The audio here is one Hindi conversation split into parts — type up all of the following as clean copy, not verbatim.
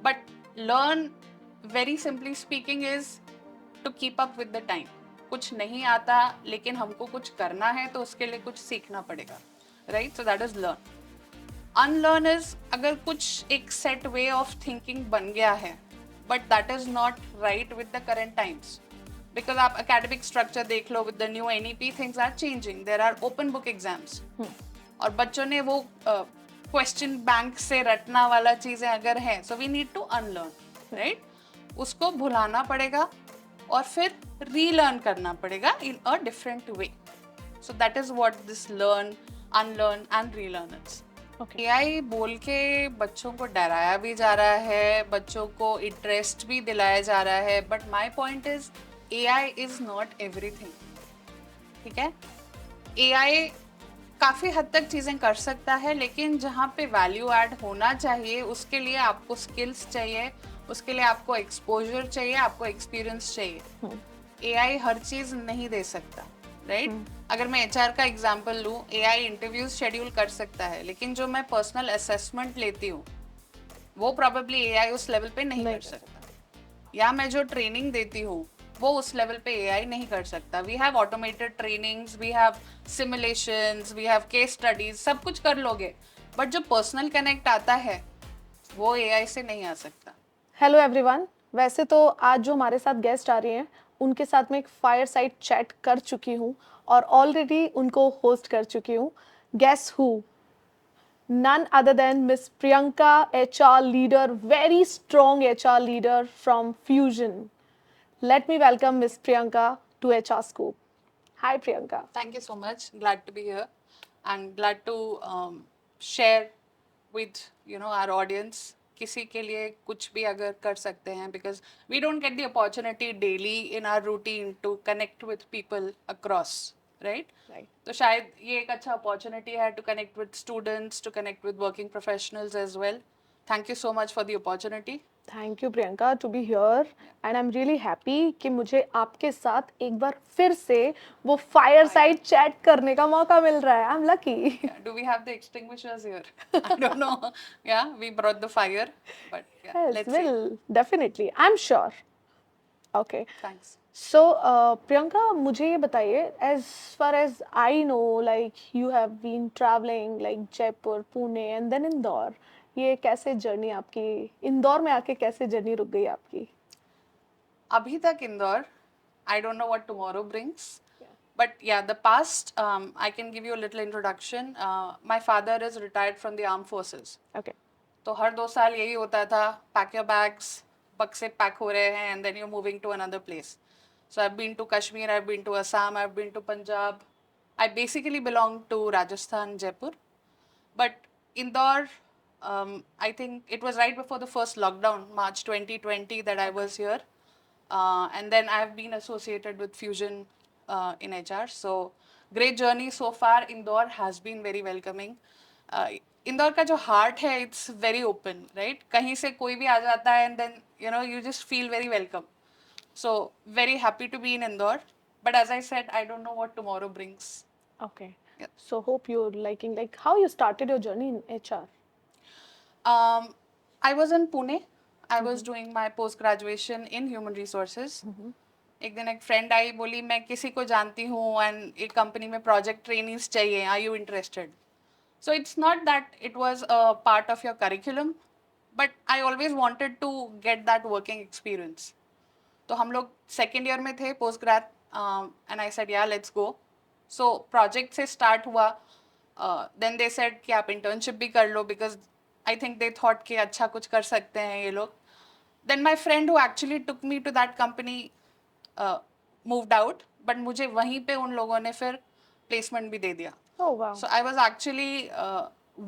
But learn, very simply speaking, is to keep up with the time. कुछ नहीं आता लेकिन हमको कुछ करना है तो उसके लिए कुछ सीखना पड़ेगा, right? So that is learn. Unlearn is अगर कुछ एक सेट वे ऑफ थिंकिंग बन गया है but that is not right with the current times. Because आप एकेडमिक स्ट्रक्चर देख लो, with the new NEP things are changing, there are open book exams. और बच्चों ने वो क्वेश्चन बैंक से रटना वाला चीजें अगर है, so we need to unlearn, right? उसको भुलाना पड़ेगा और फिर रीलर्न करना पड़ेगा in a different way. So that is what this learn, unlearn and relearn is. AI बोल के बच्चों को डराया भी जा रहा है, बच्चों को इंटरेस्ट भी दिलाया जा रहा है, but my point is AI is not everything. ठीक है, एआई काफी हद तक चीजें कर सकता है, लेकिन जहाँ पे वैल्यू ऐड होना चाहिए उसके लिए आपको स्किल्स चाहिए, उसके लिए आपको एक्सपोजर चाहिए, आपको एक्सपीरियंस चाहिए. एआई हर चीज नहीं दे सकता, राइट? अगर मैं एचआर का एग्जांपल लूं, एआई इंटरव्यूज शेड्यूल कर सकता है, लेकिन जो मैं पर्सनल असेसमेंट लेती हूँ वो प्रोबेबली एआई उस लेवल पे नहीं कर सकता. या मैं जो ट्रेनिंग देती हूँ वो उस लेवल पे एआई नहीं कर सकता. We have automated trainings, we have simulations, we have case studies, सब कुछ कर लोगे, बट जो पर्सनल कनेक्ट आता है वो एआई से नहीं आ सकता. Hello everyone. वैसे तो आज जो हमारे साथ गेस्ट आ रहे हैं उनके साथ मैं एक फायर साइड चैट कर चुकी हूँ और ऑलरेडी उनको होस्ट कर चुकी हूँ. Guess who? none other than Miss Priyanka, HR leader, very strong HR leader from Fusion. Let me welcome Miss Priyanka to HR Scoop. Hi Priyanka. Thank you so much. Glad to be here and glad to share with our audience. किसी के लिए कुछ भी अगर कर सकते हैं, because we don't get the opportunity daily in our routine to connect with people across, right? Right. तो शायद ये एक अच्छा opportunity है to connect with students, to connect with working professionals as well. Thank you so much for the opportunity. Thank you Priyanka to be here and I am really happy कि मुझे आपके साथ एक बार फिर से वो फायर साइड चैट करने का मौका मिल रहा है. I am lucky. Yeah, do we have the extinguishers here? I don't know. Yeah, we brought the fire, but yeah, Yes, let's see. will definitely. I'm sure. Okay. Thanks. So, Priyanka, मुझे ये बताइए, as far as I know, like you have been traveling like Jaipur, Pune and then Indore. ये कैसे जर्नी आपकी इंदौर में आके कैसे जर्नी रुक गई आपकी? Abhi tak Indore, I don't know what tomorrow brings. But yeah, the past, I can give you a little introduction. My father is retired from the armed forces. Okay. तो हर 2 साल यही होता था, pack your bags, बक्से पैक हो रहे हैं, and then you're moving to another place. So I've been to Kashmir, I've been to Assam, I've been to Punjab. I basically belong to Rajasthan, Jaipur. But Indore, I think it was right before the first lockdown, March 2020, that I was here. And then I've been associated with Fusion in HR. So great journey so far. Indore has been very welcoming. Indore का जो हार्ट है, इट्स वेरी ओपन, राइट? कहीं से कोई भी आ जाता है and then you just feel very welcome. So very happy to be in Indore. But as I said, I don't know what tomorrow brings. Okay. Yeah. So hope you're liking like how you started your journey in HR. I was in Pune. I was doing my post graduation in human resources. एक दिन एक फ्रेंड आई, बोली मैं किसी को जानती हूँ एंड एक कंपनी में प्रोजेक्ट ट्रेनिंग्स चाहिए, are you interested? So it's not that it was a part of your curriculum, but I always wanted to get that working experience. तो हम लोग सेकेंड ईयर में थे post grad, and I said yeah let's go. So project से स्टार्ट हुआ. देन दे सेड कि आप इंटर्नशिप भी कर लो, because I think they thought कि अच्छा कुछ कर सकते हैं ये लोग. Then my friend who actually took me to that company moved out, but मुझे वहीं पे उन लोगों ने फिर प्लेसमेंट भी दे दिया. Oh wow. So I was actually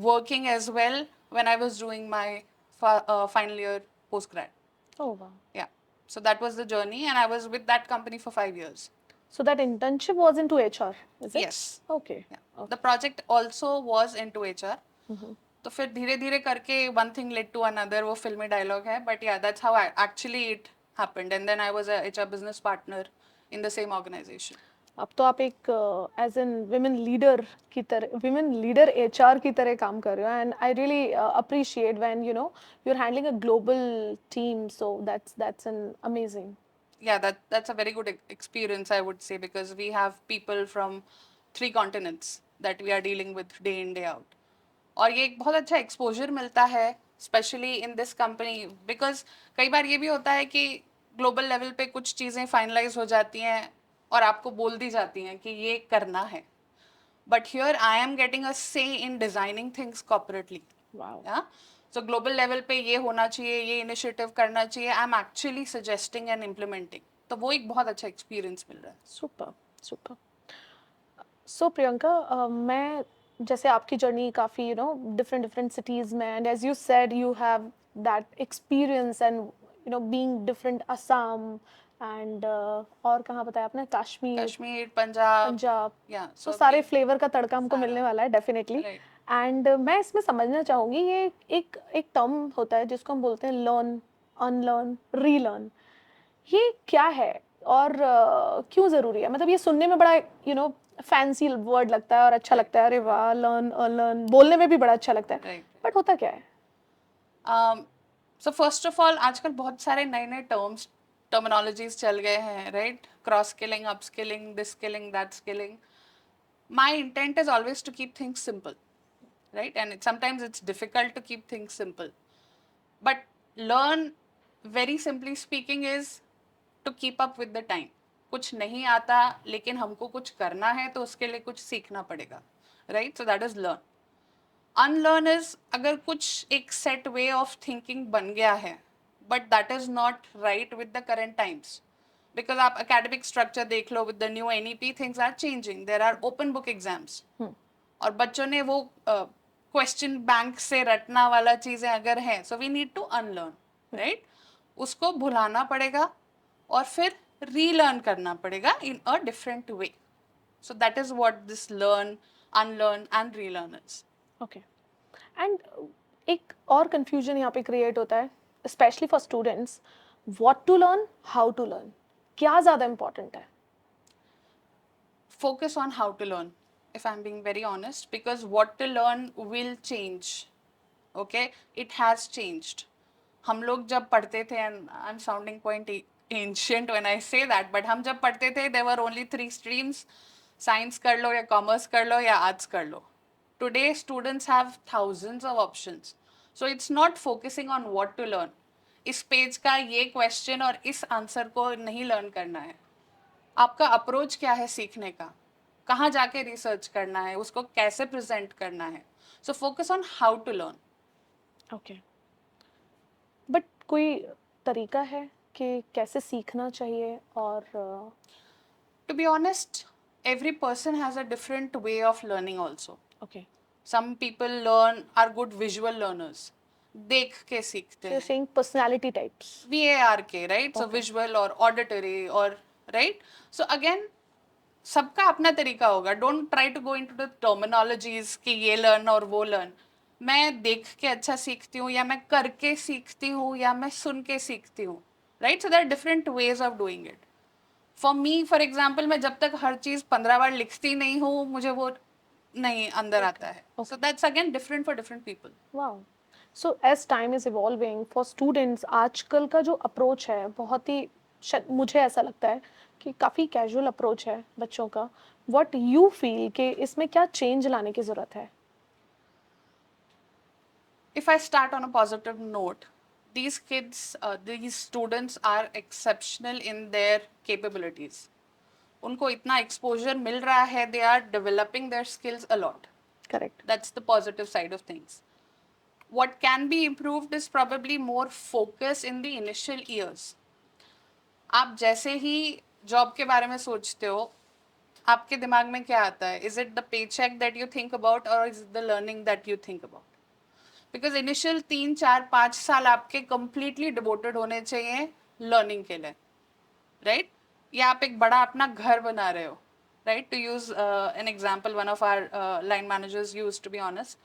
working as well when I was doing my final year post grad. Oh wow. Yeah. So that was the journey, and I was with that company for 5 years. So that internship was into HR, is it? Yes. Okay. Yeah. The project also was into HR. तो फिर धीरे धीरे करके one thing led to another, वो फिल्मी डायलॉग है, but yeah, that's how actually it happened. And then I was a HR business partner in the same organization. अब तो आप एक एज एन विमेन लीडर की तरह, विमेन लीडर एचआर की तरह काम कर रहे हो, and I really appreciate when you know you are handling a global team, so that's an amazing. Yeah, that's a very good experience, I would say, because we have people from 3 continents that we are dealing with day in day out. और ये एक बहुत अच्छा एक्सपोजर मिलता है specially in this company, because कई बार ये भी होता है कि ग्लोबल लेवल पे कुछ चीज़ें फाइनलाइज हो जाती हैं और आपको बोल दी जाती हैं कि ये करना है, but here I am getting a say in designing things corporately. Wow. So global level पे ये होना चाहिए, ये इनिशिएटिव करना चाहिए, I am actually suggesting and implementing. तो वो एक बहुत अच्छा एक्सपीरियंस मिल रहा है. Super, super. सो प्रियंका, मैं जैसे आपकी जर्नी काफ़ी you know different different cities में, and as you said you have that experience and you know being different Assam and और कहाँ बताया आपने, कश्मीर, कश्मीर, पंजाब, पंजाब. या तो सो सारे फ्लेवर का तड़का हमको सारा. मिलने वाला है डेफिनेटली. राइट. एंड मैं इसमें समझना चाहूँगी, ये एक टर्म होता है जिसको हम बोलते हैं लर्न, अनलर्न, रीलर्न. ये क्या है और क्यों ज़रूरी है? मतलब ये सुनने में बड़ा यू नो फैंसी वर्ड लगता है और अच्छा लगता है, अरे वाह, लर्न अनलर्न, बोलने में भी बड़ा अच्छा लगता है, राइट. बट होता क्या है? सो फर्स्ट ऑफ ऑल आजकल बहुत सारे नए नए टर्मिनोलॉजीज चल गए हैं, right? Cross skilling, up skilling, this skilling, that skilling. My intent is always to keep things simple, right? And sometimes it's difficult to keep things simple. But learn, very simply speaking, is to keep up with the time. कुछ नहीं आता लेकिन हमको कुछ करना है तो उसके लिए कुछ सीखना पड़ेगा, right? So that is learn. Unlearn is अगर कुछ एक set way of thinking बन गया है, but that is not right with the current times. Because आप academic structure देख लो, with the new NEP things are changing. There are open book exams. और बच्चों ने वो क्वेश्चन बैंक से रटना वाला चीजें अगर हैं, so we need to unlearn, right? उसको भुलाना पड़ेगा और फिर रीलर्न करना पड़ेगा in a different way. So that is what this learn, unlearn and relearn is. Okay. And एक और कंफ्यूजन यहाँ पे क्रिएट होता है, specially for students, what to learn, how to learn, क्या ज़्यादा इम्पोर्टेंट है? Focus on how to learn, if I'm being very honest, because what to learn will change. Okay, it has changed. हम लोग जब पढ़ते थे, and I'm sounding quite ancient when I say that, but हम जब पढ़ते थे there were only 3 streams. Science कर लो या कॉमर्स कर लो या आर्ट्स कर लो. Today students have thousands of options. So it's not focusing on what to learn. इस पेज का ये क्वेश्चन और इस आंसर को नहीं लर्न करना है. आपका अप्रोच क्या है सीखने का, कहाँ जाके रिसर्च करना है, उसको कैसे प्रेजेंट करना है. So focus on how to learn. Okay. But कोई तरीका है कि कैसे सीखना चाहिए? और to be honest, every person has a different way of learning also. Okay, some people learn are good visual learners, देख के सीखते so you're हैं. saying personality types. VARK, right? So Okay. visual or auditory or right. So again, सबका अपना तरीका होगा. Don't try to go into the terminologies कि ये लर्न और वो लर्न. मैं देख के अच्छा सीखती हूँ या मैं करके सीखती हूँ या मैं सुन के सीखती हूँ, right? So there are different ways of doing it. For me, for example, मैं जब तक हर चीज़ 15 बार लिखती नहीं हूँ, मुझे वो नहीं अंदर आता है. So that's again different for different people. Wow. So as time is evolving for students, आजकल का जो अप्रोच है बहुत ही मुझे ऐसा लगता है कि काफ़ी कैजुअल अप्रोच है बच्चों का. व्हाट यू फील कि इसमें क्या चेंज लाने की ज़रूरत है? If I start on a positive note, these kids, these students are exceptional in their capabilities. उनको इतना exposure मिल रहा है, they are developing their skills a lot. Correct. That's the positive side of things. What can be improved is probably more focus in the initial years. आप जैसे ही जॉब के बारे में सोचते हो, आपके दिमाग में क्या आता है? Is it the paycheck that you think about or is it the learning that you think about? Because initial 3, 4, 5 साल आपके कंप्लीटली डिवोटेड होने चाहिए लर्निंग के लिए, राइट? या आप एक बड़ा अपना घर बना रहे हो, right? To use an example, one of our line managers use, to be honest,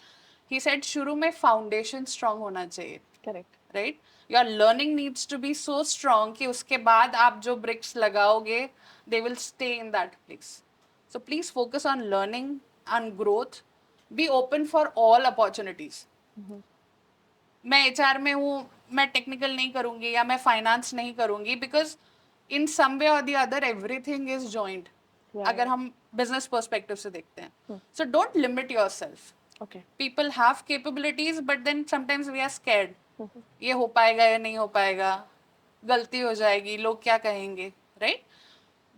he said शुरू में फाउंडेशन स्ट्रांग होना चाहिए, correct. Right? Your learning needs to be so strong कि उसके बाद आप जो ब्रिक्स लगाओगे they will stay in that place. So please focus on learning and growth. Be open for all opportunities. मैं एचआर में हूँ, मैं टेक्निकल नहीं करूंगी या मैं फाइनेंस नहीं करूंगी, बिकॉज इन सम वे और the other everything is joint. अगर हम बिजनेस पर्सपेक्टिव से देखते हैं, so don't limit your self. Okay. people have capabilities but then sometimes we are scared. ये हो पाएगा या नहीं हो पाएगा, गलती हो जाएगी, लोग क्या कहेंगे, right?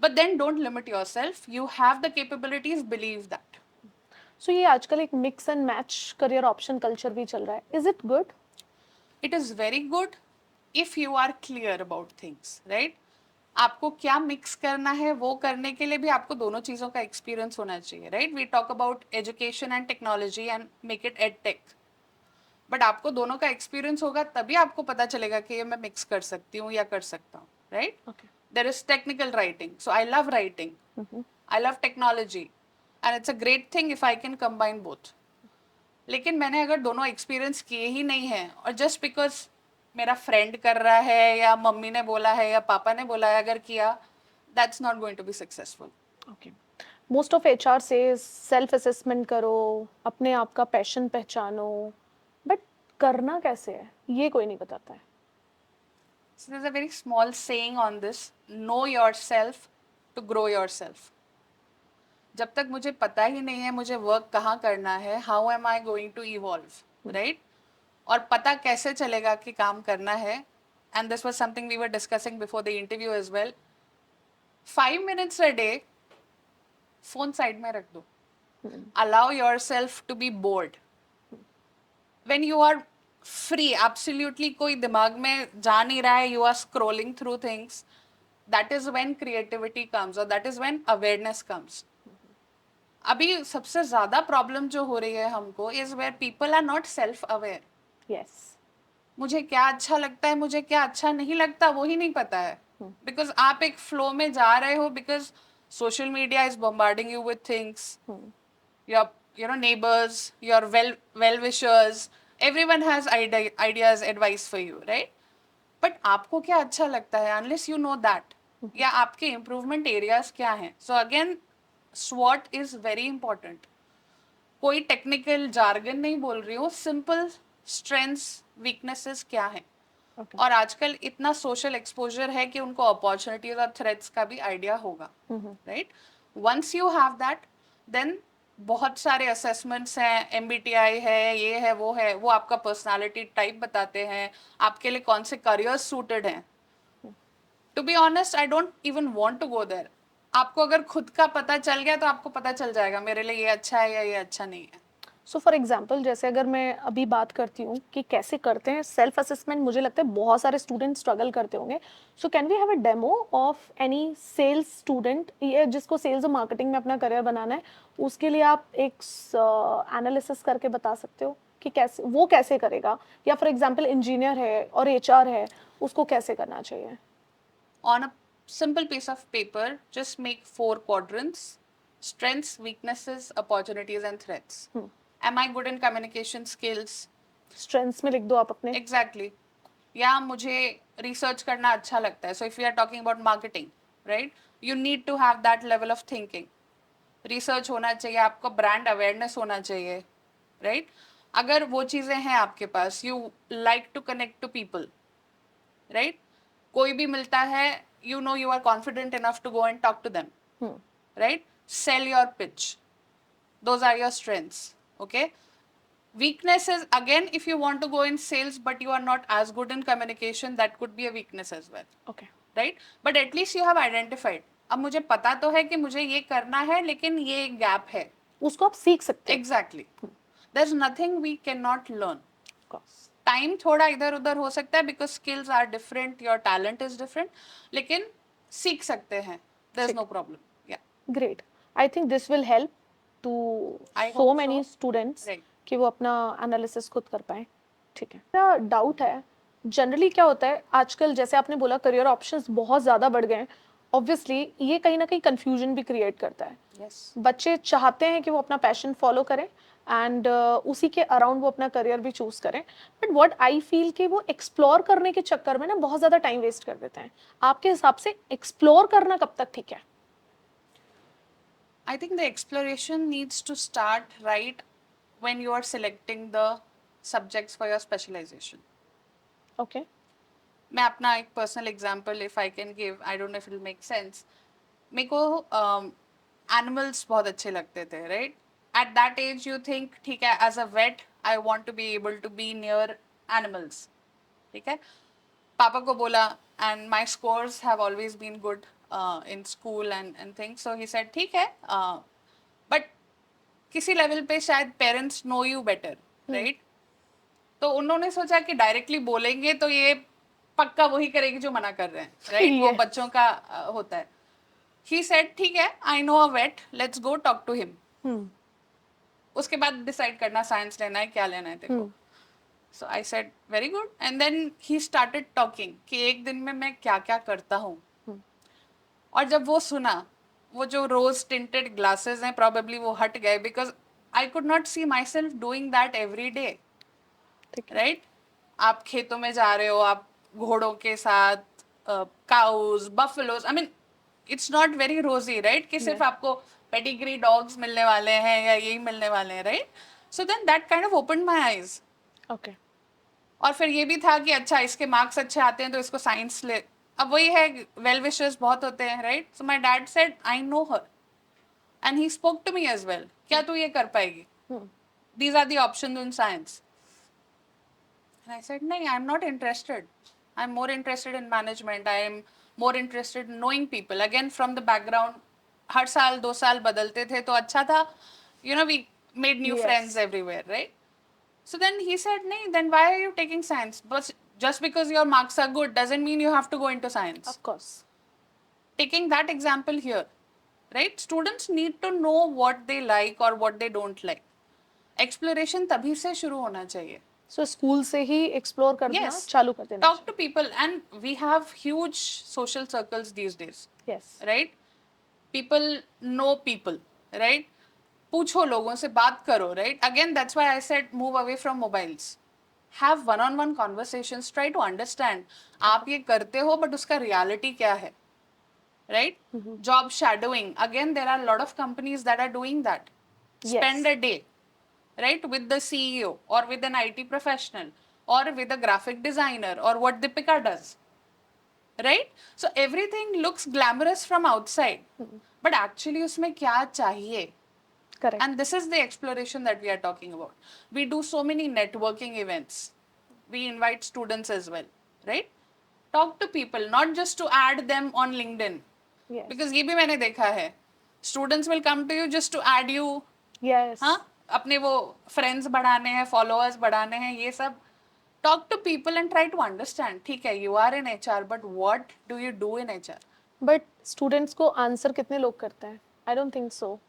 But then don't limit yourself. You have the capabilities, believe that. सो ये आजकल एक mix and match career option culture भी चल रहा है. Is it good? It is very good if you are clear about things, right? आपको क्या मिक्स करना है वो करने के लिए भी आपको दोनों चीज़ों का एक्सपीरियंस होना चाहिए, right? We talk about education and technology and make it ed tech. But आपको दोनों का एक्सपीरियंस होगा तभी आपको पता चलेगा कि ये मैं मिक्स कर सकती हूँ या कर सकता हूँ, right? Okay. There is technical writing, so I love writing, I love technology, and it's a great thing if I can combine both. लेकिन मैंने अगर दोनों एक्सपीरियंस किए ही नहीं है और जस्ट बिकॉज मेरा फ्रेंड कर रहा है या मम्मी ने बोला है या पापा ने बोला है अगर किया, that's not going to be successful. Okay. Most of HR से सेल्फ असेसमेंट करो, अपने आप का पैशन पहचानो, बट करना कैसे है ये कोई नहीं बताता है. So there's a very small saying on this: know yourself to grow yourself. जब तक मुझे पता ही नहीं है मुझे वर्क कहाँ करना है, how am I going to evolve, right? और पता कैसे चलेगा कि काम करना है, and this was something we were discussing before the interview as well. 5 minutes a day phone side में रख दो. Allow your self to be bored. When you are free, absolutely कोई दिमाग में जा नहीं रहा है, you are scrolling through things, that is when creativity comes और that is when awareness comes. अभी सबसे ज्यादा प्रॉब्लम जो हो रही है हमको is where people are not self aware. Yes. मुझे क्या अच्छा लगता है, मुझे क्या अच्छा नहीं लगता, वो ही नहीं पता है. बिकॉज आप एक फ्लो में जा रहे हो, because social media is bombarding you with things. your neighbors, your well wishers, everyone has ideas, advice for you, right? But आपको क्या अच्छा लगता है, unless you know that, या आपके improvement areas क्या हैं. So again, SWOT is very important. कोई टेक्निकल जार्गन नहीं बोल रही हूँ, सिंपल स्ट्रेंथ्स वीकनेसेस क्या हैं. Okay. और आजकल इतना सोशल एक्सपोजर है कि उनको अपॉर्चुनिटीज और थ्रेट्स का भी आइडिया होगा, right? Once you have that, then बहुत सारे असेसमेंट्स हैं, MBTI है, ये है, वो आपका पर्सनालिटी टाइप बताते हैं, आपके लिए कौन से करियर्स सूटेड हैं. To be honest, I don't even want to go there. आपको अगर खुद का पता चल गया तो आपको पता चल जाएगा मेरे लिए ये अच्छा है या ये अच्छा नहीं है. सो फॉर एग्जाम्पल, जैसे अगर मैं अभी बात करती हूँ कि कैसे करते हैं सेल्फ असेसमेंट, मुझे लगता है बहुत सारे स्टूडेंट स्ट्रगल करते होंगे. So can we have a demo of any sales student, ये जिसको सेल्स और मार्केटिंग में अपना करियर बनाना है, उसके लिए आप एक एनालिसिस करके बता सकते हो कि कैसे वो कैसे करेगा, या फॉर एग्जाम्पल इंजीनियर है और HR है, उसको कैसे करना चाहिए. On a simple piece of paper, just make 4 quadrants: strengths, weaknesses, opportunities, and threats. Am I good in communication skills? Strengths में लिख दो आप अपने. Exactly. या मुझे रिसर्च करना अच्छा लगता है. So if we are talking about marketing, right? You need to have that level of thinking. Research होना चाहिए, आपको ब्रांड अवेयरनेस होना चाहिए, राइट? अगर वो चीज़ें हैं आपके पास, you like to connect to people, right? कोई भी मिलता है, you know you are confident enough to go and talk to them, right? Sell your pitch. Those are your strengths, okay? Weaknesses, again, if you want to go in sales but you are not as good in communication, that could be a weakness as well, okay. right? But at least you have identified. अब मुझे पता तो है कि मुझे ये करना है, लेकिन ये गैप है. उसको आप सीख सकते हैं. Exactly. There's nothing we cannot learn. Of course. Time थोड़ा इधर उधर हो सकता है, because skills are different, your talent is different, लेकिन सीख सकते हैं. There is no problem. Yeah great. I think this will help to I so hope many so. Students Right. कि वो अपना एनालिसिस खुद कर पाए. ठीक है. मेरा डाउट है, जनरली क्या होता है आजकल, जैसे आपने बोला करियर ऑप्शंस बहुत ज़्यादा बढ़ गए हैं, ऑब्वियसली ये कहीं ना कहीं कंफ्यूजन भी क्रिएट करता है. यस. बच्चे चाहते हैं कि वो अपना पैशन फॉलो करें, एंड उसी के अराउंड वो अपना करियर भी चूज करें. बट व्हाट आई फील कि वो एक्सप्लोर करने के चक्कर में ना बहुत ज़्यादा टाइम वेस्ट कर देते हैं. आपके हिसाब से एक्सप्लोर करना कब तक ठीक है? I think the exploration needs to start right when you are selecting the subjects for your specialization. ओके. मैं अपना एक personal example if I can give, I don't know if it make sense. मेरे को एनिमल्स बहुत अच्छे लगते थे, right? At that age you think ठीक है, as a vet I want to be able to be near animals. ठीक है, पापा को बोला, and my scores have always been good in school and things, so he said ठीक है, बट किसी लेवल पे शायद parents know you better, right? तो उन्होंने सोचा कि डायरेक्टली बोलेंगे तो ये पक्का वही करेगी जो मना कर रहे हैं, राइट? वो Yes. बच्चों का होता है. ही सेड ठीक है, I know a vet, let's go talk to him. उसके बाद डिसाइड करना साइंस लेना है, क्या लेना है तेरे को. So I said very good, and then he started talking कि एक दिन में मैं क्या क्या करता हूँ. और जब वो सुना, वो जो रोज टिंटेड ग्लासेस हैं प्रोबेबली वो हट गए, because I could not see my self doing that every day, ठीक है. राइट? आप खेतों में जा रहे हो, आप घोड़ों के साथ, cows, buffaloes, I mean it's not very rosy, right? कि सिर्फ आपको पेडिग्री डॉग्स मिलने वाले हैं या यही मिलने वाले हैं, right? So then that kind of open my eyes. Okay. और फिर ये भी था कि अच्छा इसके मार्क्स अच्छे आते हैं तो इसको साइंस ले. अब वही है, वेल विशर्स बहुत होते हैं, right? So my dad said I know her and he spoke to me as well, क्या तू ये कर पाएगी? These are the option in science. And I said, no, I'm not interested. I'm more interested in management. I am more interested in knowing people. Again, from the background, हर साल 2 साल बदलते थे तो अच्छा था. You know, we made new Yes. friends everywhere, right? So then he said, no, then why are you taking science? But just because your marks are good doesn't mean you have to go into science. Of course. Taking that example here, right? Students need to know what they like or what they don't like. Exploration तभी से शुरू होना चाहिए. सो स्कूल से ही एक्सप्लोर करना Yes. चालू कर देना. Talk to people, and we have huge social circles these days, yes. right? People know people, right? पूछो लोगों से, बात करो, right? Again, that's why I said move away from mobiles. Have one-on-one conversations. Try to understand. आप ये करते हो, but उसका reality क्या है, right? Job shadowing. Again, there are a lot of companies that are doing that. Yes. Spend a day, right, with the CEO or with an IT professional or with a graphic designer or what Deepika does, right? So everything looks glamorous from outside, but actually उसमें क्या चाहिए? Correct. And this is the exploration that we are talking about. We do so many networking events. We invite students as well, right? Talk to people, not just to add them on LinkedIn. Yes. Because ये भी मैंने देखा है. Students will come to you just to add you, Yes. हाँ, अपने वो फ्रेंड्स बढ़ाने हैं, फॉलोअर्स बढ़ाने हैं, ये सब. Talk to people and try to understand. ठीक है, you are in HR, but what do you do in HR? But students को आंसर कितने लोग करते हैं? I don't think so.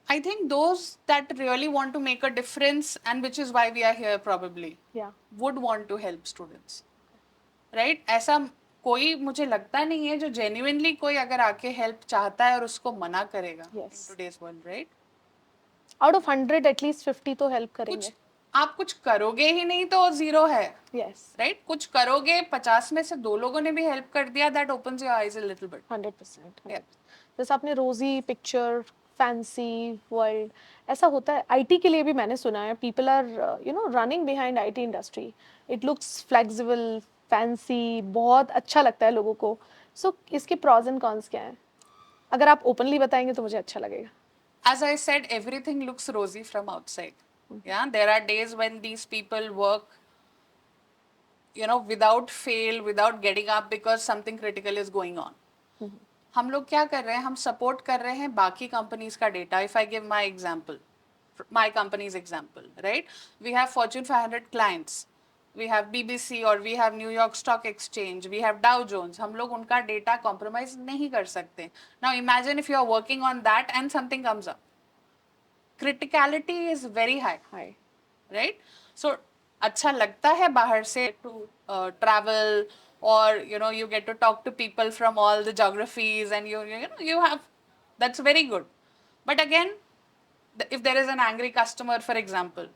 I think those that really want to make a difference and which is why we are here probably yeah. Would want to help students, right? ऐसा कोई मुझे लगता नहीं है जो जेन्युइनली कोई अगर आके हेल्प चाहता है और उसको मना करेगा इन Yes. Today's world, right? Out of 100 at least 50 तो हेल्प करेंगे. कुछ आप कुछ करोगे ही नहीं तो जीरो है, यस. राइट? कुछ करोगे, 50 में से 2 लोगों ने भी हेल्प कर दिया, that opens your eyes a little bit. 100%. Yeah. जैसे आपने रोजी पिक्चर, फैंसी वर्ल्ड, ऐसा होता है आईटी के लिए भी. मैंने सुना है people are running behind IT industry. It looks flexible, fancy, बहुत अच्छा लगता है लोगों को. सो इसके प्रॉज एंड कॉन्स क्या हैं? अगर आप ओपनली बताएंगे तो मुझे अच्छा लगेगा. As I said, everything looks rosy from outside. Yeah, there are days when these people work, without fail, without getting up because something critical is going on. हम लोग क्या कर रहे हैं? हम सपोर्ट कर रहे हैं बाकी कंपनीज का data. If I give my example, my companies example, right? We have Fortune 500 clients, we have BBC और we have New York stock exchange, we have Dow Jones. हम लोग उनका डेटा कॉम्प्रोमाइज नहीं कर सकते. Now imagine if you are working on that and something comes up. Criticality is very high, high. Right? So अच्छा लगता है बाहर से to travel, or you get to talk to people from all the geographies, and you have, that's very good. But again, if there is an angry customer, for example,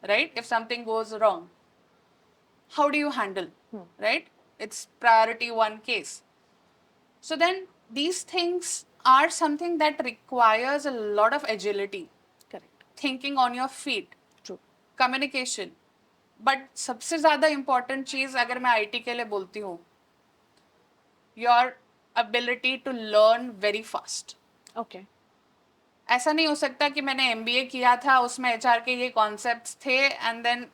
right? If something goes wrong, how do you handle, right? It's priority one case. So then these things are something that requires a lot of agility, Correct. thinking on your feet, True. Communication. But सबसे ज्यादा इंपॉर्टेंट चीज अगर मैं आईटी के लिए बोलती हूँ, your ability to learn very fast. Okay. ऐसा नहीं हो सकता कि मैंने एमबीए किया था, उसमें एचआर के ये कॉन्सेप्ट्स थे एंड देन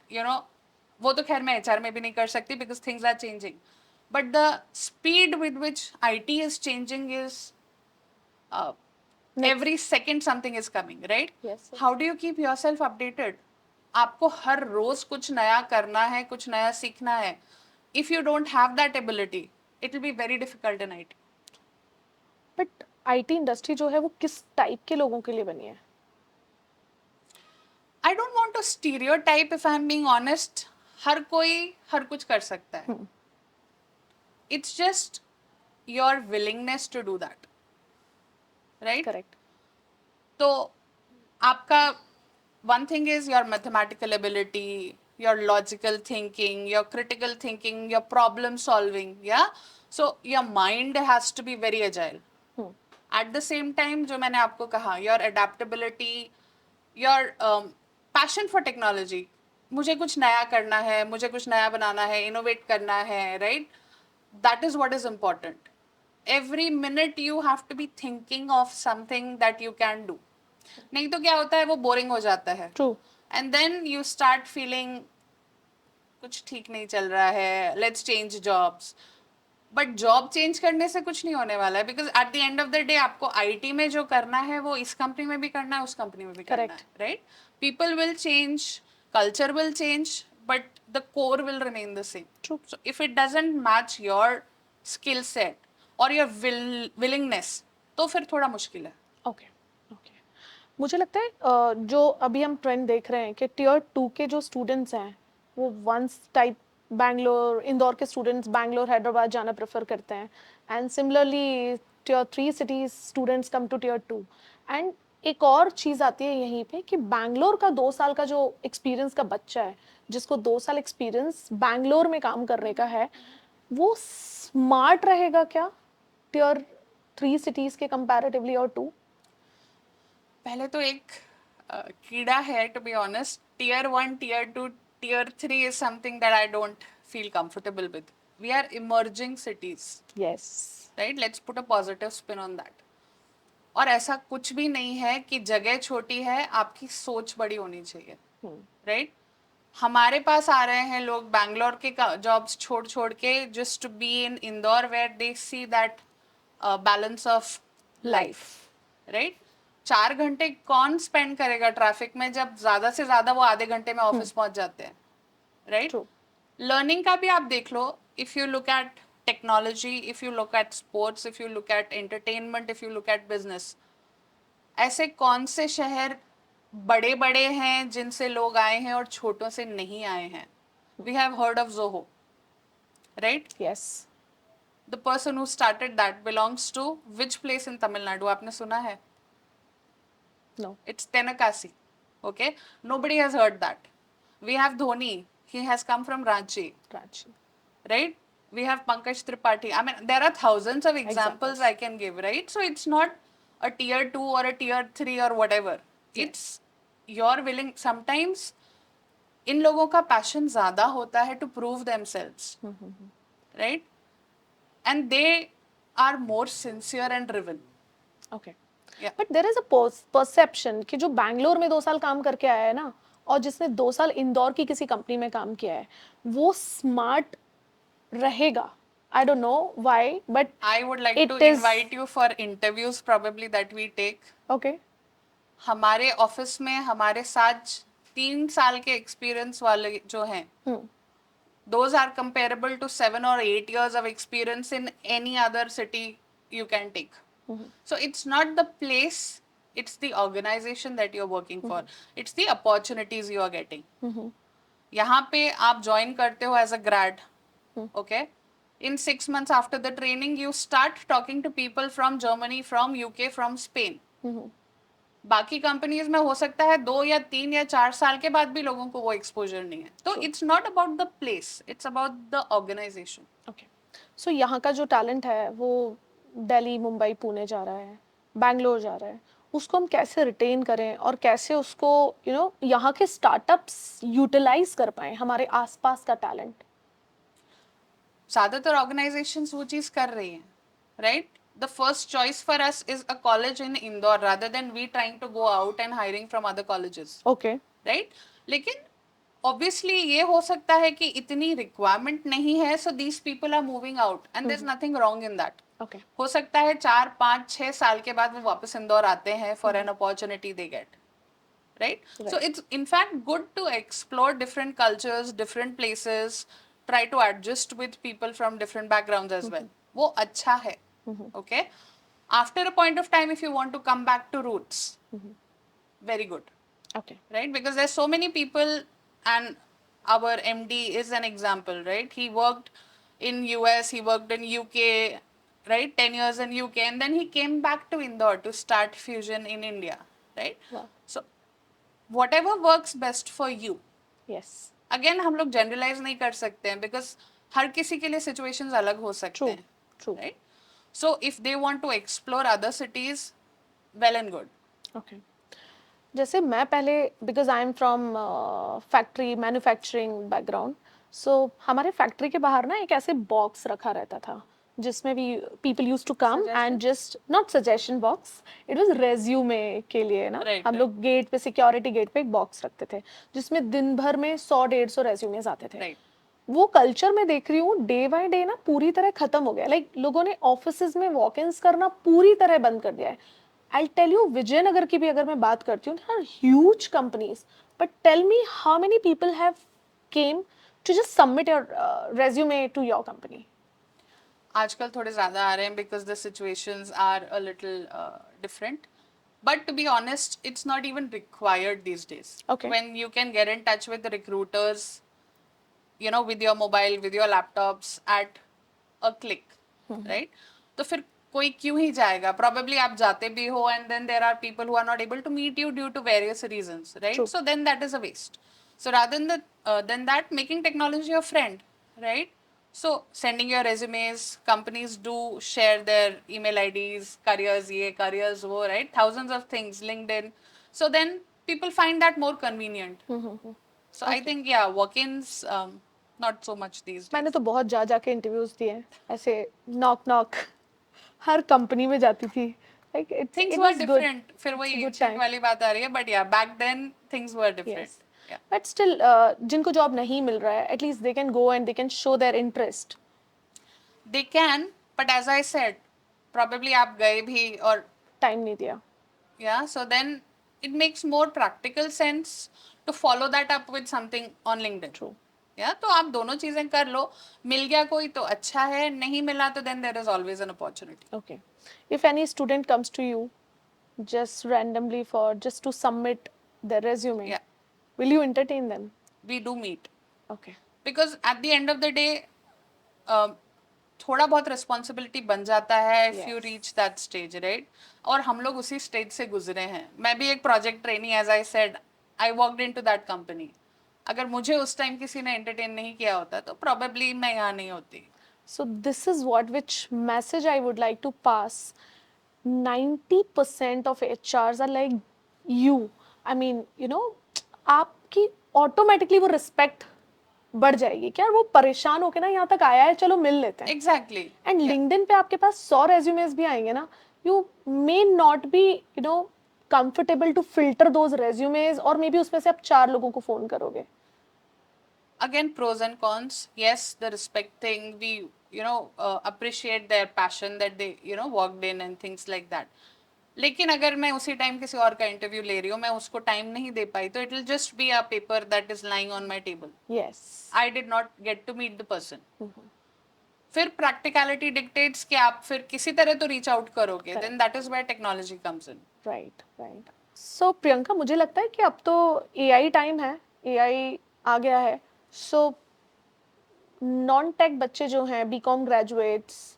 वो तो खैर मैं एचआर में भी नहीं कर सकती because things are changing. But the speed with which IT is changing is every second something is coming, right? Yes, yes. How do you keep yourself updated? आपको हर रोज कुछ नया करना है, कुछ नया सीखना है. If you don't have that ability, it will be very difficult in IT. But IT industry जो है वो किस टाइप के लोगों के लिए बनी है? I don't want to stereotype, if I'm being honest. हर कोई हर कुछ कर सकता है. It's just your willingness to do that, right? Correct. तो आपका one thing is your mathematical ability, your logical thinking, your critical thinking, your problem solving, yeah? So your mind has to be very agile. At the same time, जो मैंने आपको कहा, your adaptability, your passion for technology. मुझे कुछ नया करना है, मुझे कुछ नया बनाना है, innovate करना है, right? That is what is important. Every minute you have to be thinking of something that you can do. नहीं तो क्या होता है, वो बोरिंग हो जाता है. True. And then you start feeling कुछ ठीक नहीं चल रहा है, let's change jobs. But job change करने से कुछ नहीं होने वाला है because at the end of the day आपको आईटी में जो करना है वो इस कंपनी में भी करना है, उस कंपनी में भी करना है, right? People will change, culture will change, but the core will remain the same. True. So if it doesn't match your skill set और योर विलिंगनेस तो फिर थोड़ा मुश्किल है. ओके. ओके. मुझे लगता है जो अभी हम ट्रेंड देख रहे हैं कि टियर 2 के जो स्टूडेंट्स हैं वो वंस टाइप बैंगलोर, इंदौर के स्टूडेंट्स बैंगलोर, हैदराबाद जाना प्रेफर करते हैं, and similarly tier 3 cities students come to tier 2. And एक और चीज़ आती है यहीं पे कि बैंगलोर का 2 साल का जो एक्सपीरियंस का बच्चा है, जिसको 2 साल एक्सपीरियंस बैंगलोर में काम करने का है, वो स्मार्ट रहेगा क्या टियर 3 सिटीज़ के कंपैरेटिवली और 2? पहले तो एक कीड़ा है, to be honest. Tier 1, tier 2, tier 3 is something that I don't feel comfortable with. We are emerging cities, yes. Right? Let's put a positive spin on that. और ऐसा कुछ भी नहीं है कि जगह छोटी है, आपकी सोच बड़ी होनी चाहिए, राइट? हमारे पास आ रहे हैं लोग बैंगलोर के जॉब्स छोड़ छोड़ के just to be in Indore where they see that balance of life, right? 4 घंटे कौन स्पेंड करेगा ट्रैफिक में जब ज्यादा से ज्यादा वो आधे घंटे में ऑफिस पहुंच जाते हैं, राइट? True. लर्निंग का भी आप देख लो. If you look at technology, if you look at sports, if you look at entertainment, if you look at business, ऐसे कौन से शहर बड़े बड़े हैं जिनसे लोग आए हैं और छोटों से नहीं आए हैं? We have heard of Zoho, right? Yes. The person who started that belongs to which place in Tamil Nadu? आपने सुना है? No. It's Tenakasi. Okay, nobody has heard that. We have Dhoni. He has come from Ranchi, Ranchi. right? We have Pankaj Tripathi. I mean, there are thousands of examples I can give, right? So it's not a tier 2 or a tier 3 or whatever. It's your willing. Sometimes इन लोगों का पैशन ज्यादा होता है to prove themselves, right? And they are more sincere and driven. Okay. Yeah. But there is a perception कि जो बैंगलोर में 2 साल काम करके आया है ना, और जिसने 2 साल इंदौर की किसी कंपनी में काम किया है, वो स्मार्ट रहेगा. आई don't know why, but I would like It to is- invite you for interviews probably that we take. Okay. हमारे ऑफिस में हमारे साथ 3 साल के एक्सपीरियंस वाले जो हैं, those are comparable to 7 or 8 years of experience in any other city you can take. So it's not the place, it's the organization that you're working for. It's the opportunities you are getting. यहाँ पे आप join करते हो as a grad, okay? In 6 months after the training, you start talking to people from Germany, from UK, from Spain. बाकी कंपनीज में हो सकता है 2 या 3 या 4 साल के बाद भी लोगों को वो एक्सपोजर नहीं है. तो it's not about the place, it's about the organisation. Okay, so यहाँ का जो टैलेंट है वो दिल्ली, मुंबई, पुणे जा रहा है, बैंगलोर जा रहा है, उसको हम कैसे रिटेन करें और कैसे उसको यहाँ के स्टार्टअप्स यूटिलाइज कर पाए हमारे आसपास का टैलेंट. ज्यादातर ऑर्गेनाइजेशंस वो चीज कर रही हैं, right. The first choice for us is a college in Indore rather than we trying to go out and hiring from other colleges, okay. Right. लेकिन ऑब्वियसली ये हो सकता है कि इतनी रिक्वायरमेंट नहीं है, so these people are moving out and there is nothing wrong in that. Okay. हो सकता है 4 5 6 साल के बाद वो वापस इंदौर आते हैं for an opportunity they get, right? So it's in fact good to explore different cultures, different places, try to adjust with people from different backgrounds as well. वो अच्छा है, okay? After a point of time, if you want to come back to roots, very good, okay. right? Because there's so many people, and our MD is an example, right? He worked in US, he worked in UK, right? 10 years in UK, and then he came back to Indore to start Fusion in India, right? Wow. So whatever works best for you. Yes. Again हम लोग जनरलाइज नहीं कर सकते हैं बिकॉज हर किसी के लिए सिचुएशंस अलग हो सकते ट्रू. हैं, true. Right. So if they want to explore other cities, well and good. Okay. जैसे मैं पहले, because I am from factory manufacturing background, so हमारे फैक्ट्री के बाहर ना एक ऐसे बॉक्स रखा रहता था जिसमें भी people use to come and just not suggestion box, it was resume के लिए ना. Right, हम लोग गेट पे, सिक्योरिटी गेट पे एक बॉक्स रखते थे जिसमें दिन भर में 100-150 रेज्यूमेज आते थे. राइट. वो कल्चर मैं देख रही हूँ डे बाय डे ना पूरी तरह खत्म हो गया. लाइक लोगों ने ऑफिसेज में वॉक इन्स करना पूरी तरह बंद कर दिया है. आई टेल यू, विजयनगर की भी अगर मैं बात करती हूँ, huge companies, but tell me how many people have came to just submit your resume to your company. आजकल थोड़े ज्यादा आ रहे हैं because the situations are a little different. But to be honest, it's not even required these days. Okay. When you can get in touch with the recruiters, you know, with your mobile, with your laptops at a click, right? तो फिर कोई क्यों ही जाएगा? Probably आप जाते भी हो and then there are people who are not able to meet you due to various reasons, right? True. So then that is a waste. So rather than that, making technology a friend, right? So sending your resumes, companies do share their email IDs, careers ye, careers wo, right? Thousands of things, LinkedIn. So then people find that more convenient. So I think, yeah, walk-ins, not so much these days. मैंने तो बहुत जा जाके इंटरव्यूज दिए हैं, ऐसे नॉक नॉक हर कंपनी में जाती थी. Like Things were different. फिर वही good check time. वाली बात आ रही है, but yeah, back then things were different. Yes. Yeah. But still जिनको जॉब नहीं मिल रहा है, at least they can go and they can show their interest. They can, but as I said, probably आप गए भी और टाइम नहीं दिया. yeah, so then it makes more practical sense to follow that up with something on LinkedIn. True. Yeah, तो आप दोनों चीजें कर लो. मिल गया कोई तो अच्छा है, नहीं मिला तो then there is always an opportunity. Okay. If any student comes to you just randomly for just to submit their resume, Yeah, will you entertain them? we do meet. Okay. Because at the end of the day, थोड़ा बहुत रिस्पॉन्सिबिलिटी बन जाता है if you Yes. Reach that stage, right. और हम लोग उसी स्टेज से गुजरे हैं. मैं भी एक project trainee, as I said, I worked into that company. अगर मुझे उस टाइम किसी ने एंटरटेन नहीं किया होता तो प्रोबेबली मैं यहाँ नहीं होती. So this is which message I would like to pass. 90% of HRs are like you. I mean, आपकी ऑटोमेटिकली वो रिस्पेक्ट बढ़ जाएगी. क्या वो परेशान होके ना यहाँ तक आया है, चलो मिल लेते हैं. एग्जैक्टली. एंड लिंक्डइन पे आपके पास 100 रेज्यूमेस भी आएंगे ना, you may not be comfortable to filter those resumes, और मे बी उसमें से आप 4 लोगों को फोन करोगे. Again, pros and cons. Yes, the respect thing, we appreciate their passion that they worked in and things like that. लेकिन अगर मैं उसी टाइम किसी और का इंटरव्यू ले रही हूँ, मैं उसको टाइम नहीं दे पाई, तो it will just be a paper that is lying on my table. Yes. I did not get to meet the person. फिर प्रैक्टिकलिटी डिक्टेट्स कि आप फिर किसी तरह तो रीच आउट करोगे. Then that is where technology comes in. Right. Right. So Priyanka, मुझे लगता है कि अब तो एआई टाइम है, एआई आ गया है. सो नॉन टेक बच्चे जो हैं, बीकॉम ग्रेजुएट्स,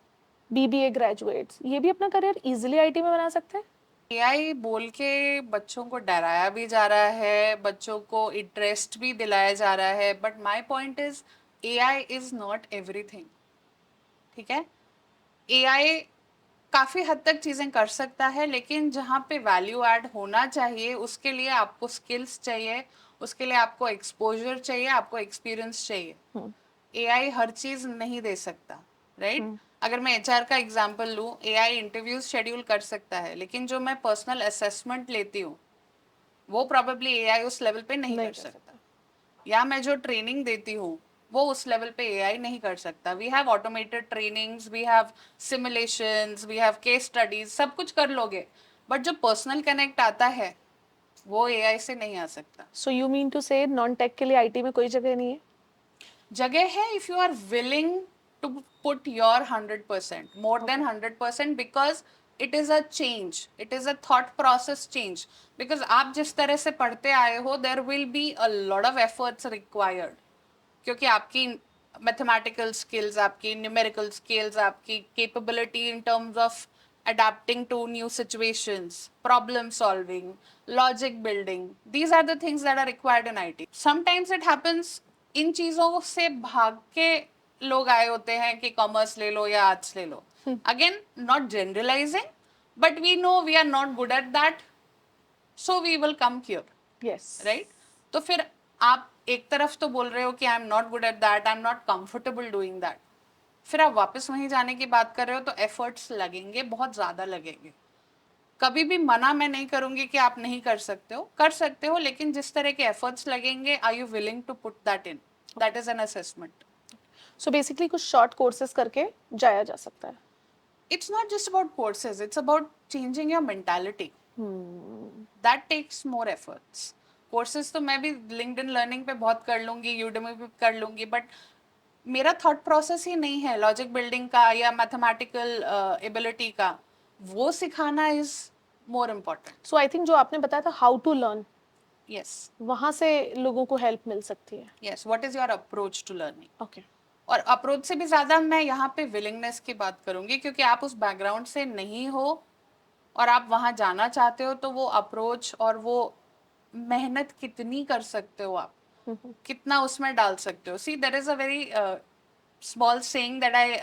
बीबीए ग्रेजुएट्स, ये भी अपना करियर इजीली आईटी में बना सकते हैं. एआई बोल के बच्चों को डराया भी जा रहा है, बच्चों को इंटरेस्ट भी दिलाया जा रहा है, but my point is AI is not everything. ठीक है, एआई काफी हद तक चीजें कर सकता है, लेकिन जहाँ पे वैल्यू ऐड होना चाहिए उसके लिए आपको स्किल्स चाहिए, उसके लिए आपको एक्सपोजर चाहिए, आपको एक्सपीरियंस चाहिए। एआई हर चीज नहीं दे सकता, राइट? अगर मैं एचआर का एग्जांपल लूं, एआई इंटरव्यूज शेड्यूल कर सकता है, लेकिन जो मैं पर्सनल असेसमेंट लेती हूँ वो प्रोबेबली एआई उस लेवल पे नहीं नहीं कर कर सकता। सकता। या मैं जो ट्रेनिंग देती हूँ वो उस लेवल पे एआई नहीं कर सकता। We have automated trainings, we have simulations, we have case studies, सब कुछ कर लोगे, बट जो पर्सनल कनेक्ट आता है वो एआई से नहीं आ सकता। सो यू मीन टू से नॉन टेक के लिए आईटी में कोई जगह नहीं है? जगह है if you are willing to put your 100%, more than Okay. 100%, because it is a change, it is a thought process change. Because आप जिस तरह से पढ़ते आए हो there will be a lot of efforts required, क्योंकि आपकी मैथमेटिकल स्किल्स, आपकी न्यूमेरिकल स्किल्स, आपकी capability in terms of adapting to new situations, problem solving, logic building, these are the things that are required in IT. Sometimes it happens इन चीजों से भाग के लोग आए होते हैं कि कॉमर्स ले लो या आर्ट्स ले लो। Again, not generalising, but we know we are not good at that, so we will come here, yes. Right? तो फिर आप एक तरफ तो बोल रहे हो कि I am not good at that, I am not comfortable doing that, फिर आप वापस वहीं जाने की बात कर रहे हो, तो एफर्ट्स लगेंगे, बहुत ज्यादा लगेंगे। कभी भी मना मैं नहीं करूंगी कि आप नहीं कर सकते हो, लेकिन जिस तरह के एफर्ट्स लगेंगे, are you willing to put that in? That is an assessment. So basically कुछ शॉर्ट कोर्सेज करके जाया जा सकता है। It's not just about courses, it's about changing your mentality. That takes more efforts. Courses तो मैं भी LinkedIn लर्निंग पे बहुत कर लूंगी, यूडेमी पे कर लूंगी, बट मेरा थॉट प्रोसेस ही नहीं है लॉजिक बिल्डिंग का या मैथमेटिकल एबिलिटी का, वो सिखाना is more important. So I think जो आपने बताया था हाउ टू लर्न, यस, वहां से लोगों को हेल्प मिल सकती है। Yes, what is your approach to learning? Okay. और अप्रोच से भी ज्यादा मैं यहाँ पे विलिंगनेस की बात करूंगी, क्योंकि आप उस बैकग्राउंड से नहीं हो और आप वहां जाना चाहते हो, तो वो अप्रोच और वो मेहनत कितनी कर सकते हो आप, कितना उसमें डाल सकते हो। See, there is a very small saying that I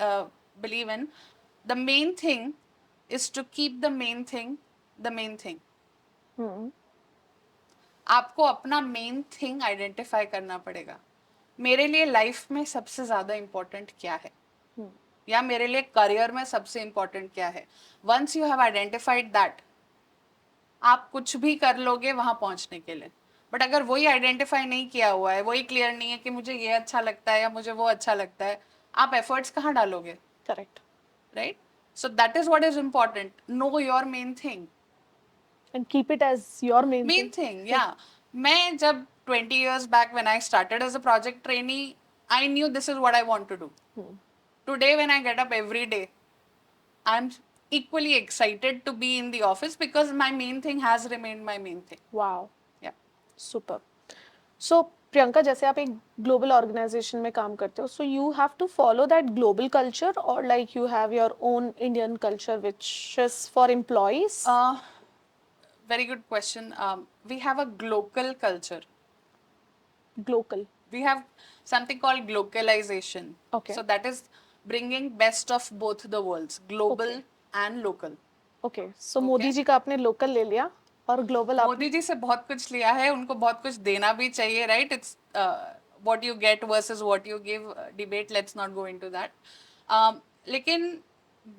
believe in, the main thing is to keep the main thing the main thing. आपको अपना मेन थिंग आइडेंटिफाई करना पड़ेगा। मेरे लिए लाइफ में सबसे ज्यादा इंपॉर्टेंट क्या है, या मेरे लिए करियर में सबसे इंपॉर्टेंट क्या है। Once you have identified that, आप कुछ भी कर लोगे वहां पहुंचने के लिए। बट अगर वही आइडेंटिफाई नहीं किया हुआ है, वही क्लियर नहीं है कि मुझे ये अच्छा लगता है या मुझे वो अच्छा लगता है, आप एफर्ट्स कहाँ डालोगे? Correct. Right? So that is what is important, know your main thing. And keep it as your main main thing. Thing, या मैं जब 20 years back when I started as a project trainee, I knew this is what I want to do. Today when I get up every day, I'm equally excited to be in the office because my main thing has remained my main thing. Wow, Yeah. Super. So Priyanka, जैसे आप एक ग्लोबल ऑर्गेनाइजेशन में काम करते हो, so you have to follow that global culture और like you have your own Indian culture which is for employees? Very good question. We have a glocal culture. Glocal. We have something called glocalization. Okay. So that is bringing best of both the worlds, global Okay. and local. Okay, so Okay. Modi ji का आपने लोकल ले लिया और ग्लोबल आपने? मोदी जी से बहुत कुछ लिया है, उनको बहुत कुछ देना भी चाहिए, right? It's what you get versus what you give debate, let's not go into that. लेकिन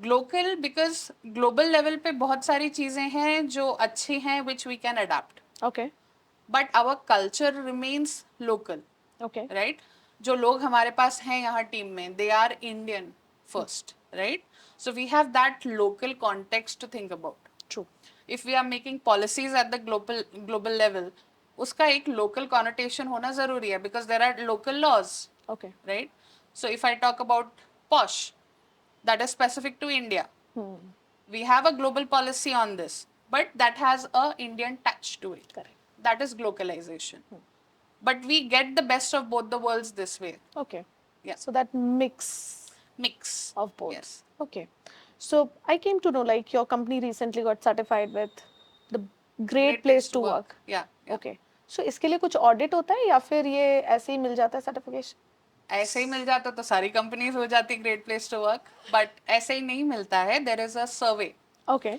ग्लोकल, बिकॉज ग्लोबल लेवल पे बहुत सारी चीजें हैं जो अच्छी हैं which we can adapt, okay. But our culture remains local, okay. Right? जो लोग हमारे पास हैं यहाँ टीम में, they are Indian first, right? So we have that local context to think about. True. if we are making policies at the global level, उसका एक local connotation होना जरूरी है, because there are local laws, okay. right? So if I talk about posh, that is specific to India. We have a global policy on this, but that has a Indian touch to it. Correct. That is globalization. But we get the best of both the worlds this way. Okay. Yeah. So that mix Mix. of both. Yes. Okay. So I came to know like your company recently got certified with the great place to work. या ओके, सो इसके लिए कुछ ऑडिट होता है या फिर ये ऐसे ही मिल जाता है सर्टिफिकेशन? ऐसे ही मिल जाता तो सारी कंपनीज हो जाती great place to work, but ऐसे ही नहीं मिलता है. There is a survey. Okay.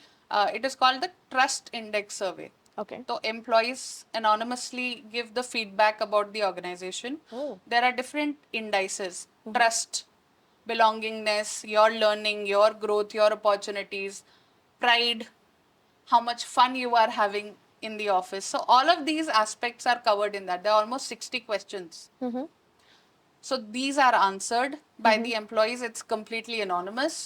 It is called the Trust Index Survey. Okay. So employees anonymously give the feedback about the organization. Oh. There are different indices: trust, belongingness, your learning, your growth, your opportunities, pride, how much fun you are having in the office. So all of these aspects are covered in that. There are almost 60 questions. Mm-hmm. So these are answered by the employees. It's completely anonymous.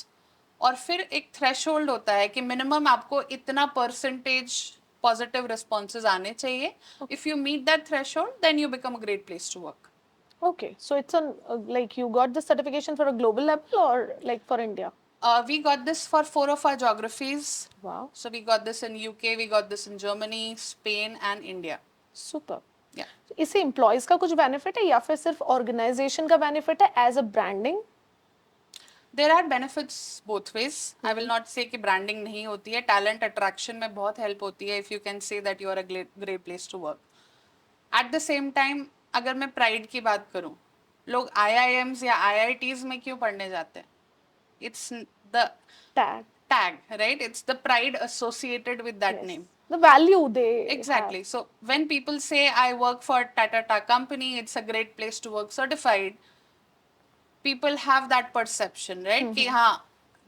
और फिर एक थ्रेशोल्ड होता है कि मिनिमम आपको इतना परसेंटेज पॉजिटिव रिस्पॉन्सेज आने चाहिए. If you meet that threshold then you become a great place to work. Okay, so it's on like you got this certification for a global level or like for India? We got this for 4 of our geographies. Wow, So we got this in UK, we got this in Germany, Spain and India. super. Yeah. इससे एम्प्लॉयज का कुछ बेनिफिट है या फिर सिर्फ ऑर्गेनाइजेशन का बेनिफिट है as a branding? There are benefits both ways. I will not say कि branding नहीं होती है. Talent attraction में बहुत help होती है if you can say that you are a great place to work. At the same time, अगर मैं pride की बात करूँ, लोग IIMs या IITs में क्यों पढ़ने जाते हैं? It's the tag. tag, right? It's the pride associated with that Yes. name. The value they Exactly. have. So when people say I work for Tata company, it's a great place to work certified, people have that perception, right? कि हाँ,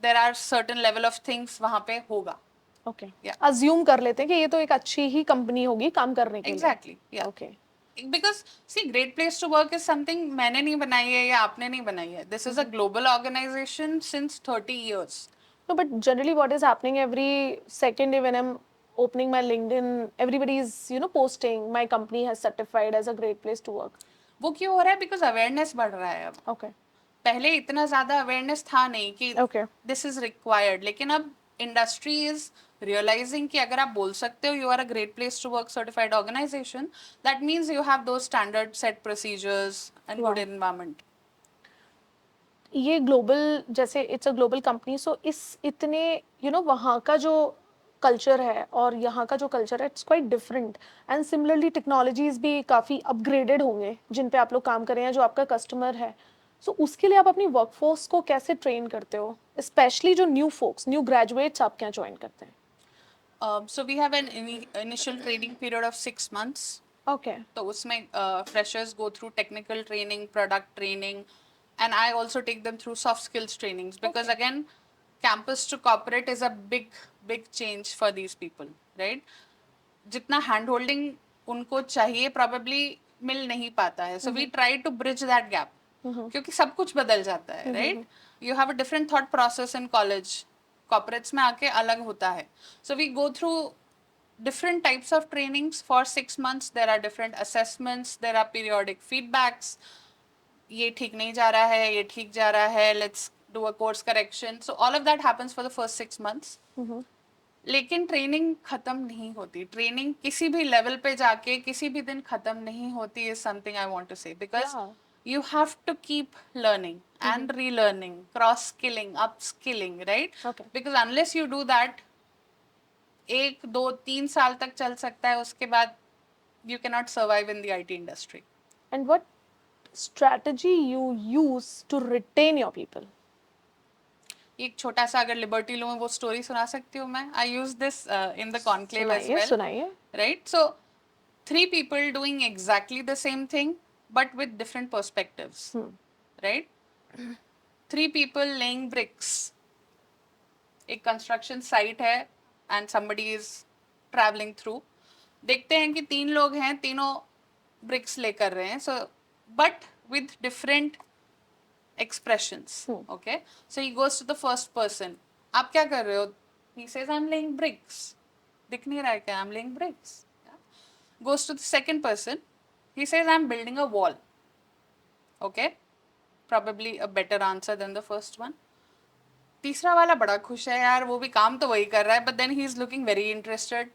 there are certain level of things वहाँ पे होगा. ओके. Yeah. अज्यूम कर लेते हैं कि ये तो एक अच्छी ही कंपनी होगी काम करने के लिए. Exactly. Yeah. Okay. Because see, great place to work is something मैंने नहीं बनाई है या आपने नहीं बनाई है. This is a global organization since 30 years. No, but generally what is happening every second day when I'm opening my LinkedIn, everybody is, you know, posting my company has certified as a great place to work. वो क्यों हो रहा है? Because awareness बढ़ रहा है अब. Okay. पहले इतना ज्यादा अवेयरनेस था नहीं कि Okay. दिस इज रिक्वायर्ड, लेकिन अब इंडस्ट्री इज रियलाइजिंग कि अगर आप बोल सकते हो you are a great place to work certified organisation, that means you have दो standard set procedures and good environment. ये ग्लोबल जैसे it's a global company, so इस इतने यू नो वहाँ का जो कल्चर है और यहाँ का जो कल्चर है it's quite different. And similarly technologies भी काफ़ी अपग्रेडेड होंगे जिन पे आप लोग काम कर रहे हैं, जो आपका कस्टमर है. सो उसके लिए आप अपनी वर्कफोर्स को कैसे ट्रेन करते हो, स्पेशली जो न्यू फोक्स, न्यू ग्रेजुएट्स आपके यहाँ ज्वाइन करते हैं? So we have an initial training period of 6 months. Okay. तो उसमें freshers go through technical training, product training, and I also take them through soft skills trainings because again, campus to corporate is a big change for these people, right? जितना hand holding उनको चाहिए probably मिल नहीं पाता है. So we try to bridge that gap. क्योंकि सब कुछ बदल जाता है, right? You have a different thought process in college. Corporates में आके अलग होता है. So we go through different types of trainings for 6 months. There are different assessments. There are periodic feedbacks. ये ठीक नहीं जा रहा है, ये ठीक जा रहा है. Let's do a course correction. So all of that happens for the first 6 months. लेकिन ट्रेनिंग खत्म नहीं होती. ट्रेनिंग किसी भी लेवल पे जाके किसी भी दिन खत्म नहीं होती is something I want to say because you have to keep learning and relearning, cross skilling, upskilling, right? Okay. Because unless you do that, 1 2 3 साल तक चल सकता है, उसके बाद you cannot survive in the IT industry. And what strategy you use to retain your people? एक छोटा सा अगर लिबर्टी लूँ वो स्टोरी सुना सकती हूँ मैं. I use this in the conclave as well. सुनाइए. Right? So, 3 people doing exactly the same thing, but with different perspectives. Right? 3 people laying bricks. एक कंस्ट्रक्शन साइट है and somebody is traveling through. देखते हैं कि 3 लोग हैं, तीनों ब्रिक्स लेकर रहे हैं. So, but with different expressions. Okay? So he goes to the first person. आप क्या कर रहे हो? He says, I'm laying bricks. दिख नहीं रहा है क्या? I'm laying bricks. Yeah. Goes to the second person. He says, I'm building a wall. Okay? Probably a better answer than the first one. तीसरा वाला बड़ा खुश है यार, वो भी काम तो वही कर रहा है, but then he is looking very interested.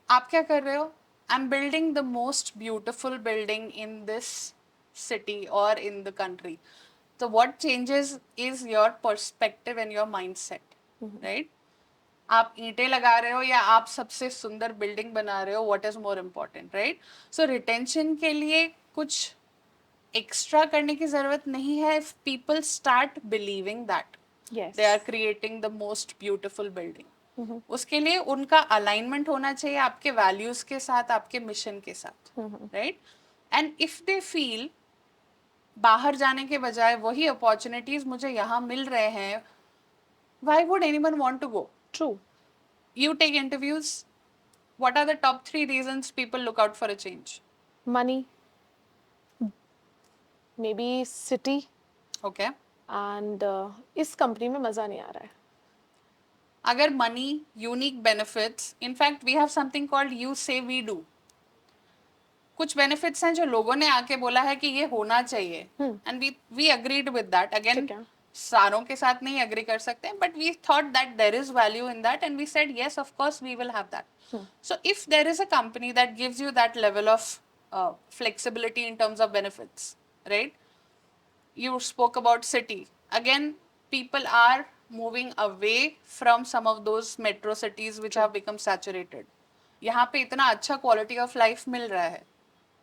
आप क्या कर रहे हो? I'm building the most beautiful building in this city or in the country. So what changes is your perspective and your mindset, right? आप ईंटें लगा रहे हो या आप सबसे सुंदर बिल्डिंग बना रहे हो, what is more important, right? So retention के लिए कुछ एक्स्ट्रा करने की जरूरत नहीं है if people start believing that Yes. They are creating the most beautiful building. उसके लिए उनका अलाइनमेंट होना चाहिए आपके वैल्यूज के साथ, आपके मिशन के साथ, right? And if they feel बाहर जाने के बजाय वही अपॉर्चुनिटीज मुझे यहाँ मिल रहे हैं, why would anyone want to go? True. You take interviews, what are the top 3 reasons people look out for a change? Money, maybe city, Okay. and इस कंपनी में मज़ा नहीं आ रहा है. अगर money, unique benefits, in fact we have something called you say we do. कुछ बेनिफिट्स हैं जो लोगों ने आके बोला है कि ये होना चाहिए, and we agreed with that. Again ठीक है. सारों के साथ नहीं अग्री कर सकते, but we thought that there is value in that and we said yes, of course we will have that. So if there is a company that gives you that level of flexibility in terms of benefits, right? You spoke about city. Again, people are moving away from some of those metro cities which have become saturated. यहाँ पे इतना अच्छा क्वालिटी ऑफ लाइफ मिल रहा है,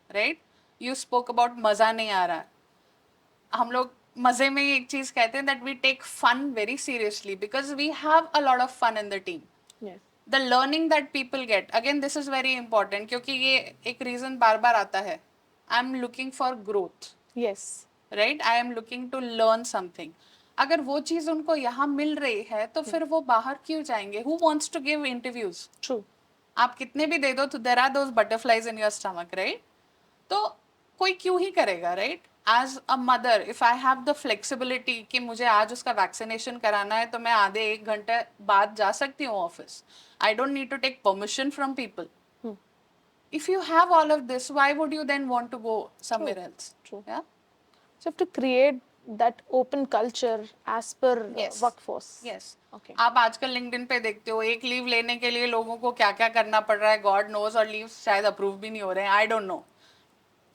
राइट? यू स्पोक अबाउट मजा नहीं आ रहा है. हम लोग मजे में एक चीज कहते हैं that we take fun very seriously because we have a lot of fun in the team. Yes. The learning that people get, again this is very important, क्योंकि ये एक रीजन बार बार आता है. I am looking for growth, Yes. Right? I am looking to learn something. अगर वो चीज उनको यहाँ मिल रही है तो फिर वो बाहर क्यों जाएंगे? Who wants to give interviews? True. आप कितने भी दे दो तो there are those butterflies in your stomach, right? तो कोई क्यों ही करेगा, right? As a mother if I have the flexibility कि मुझे आज उसका वैक्सीनेशन कराना है तो मैं आधे 1 घंटे बाद जा सकती हूँ office. I don't need to take permission from people. If you have all of this, why would you then want to go somewhere else? True. Yeah. So you have to create that open culture as per Yes. workforce. Yes. Okay. आप आजकल लिंक्डइन पे देखते हो एक लीव लेने के लिए लोगों को क्या क्या करना पड़ रहा है, गॉड नोज, और लीव शायद अप्रूव भी नहीं हो रहे हैं, I don't no.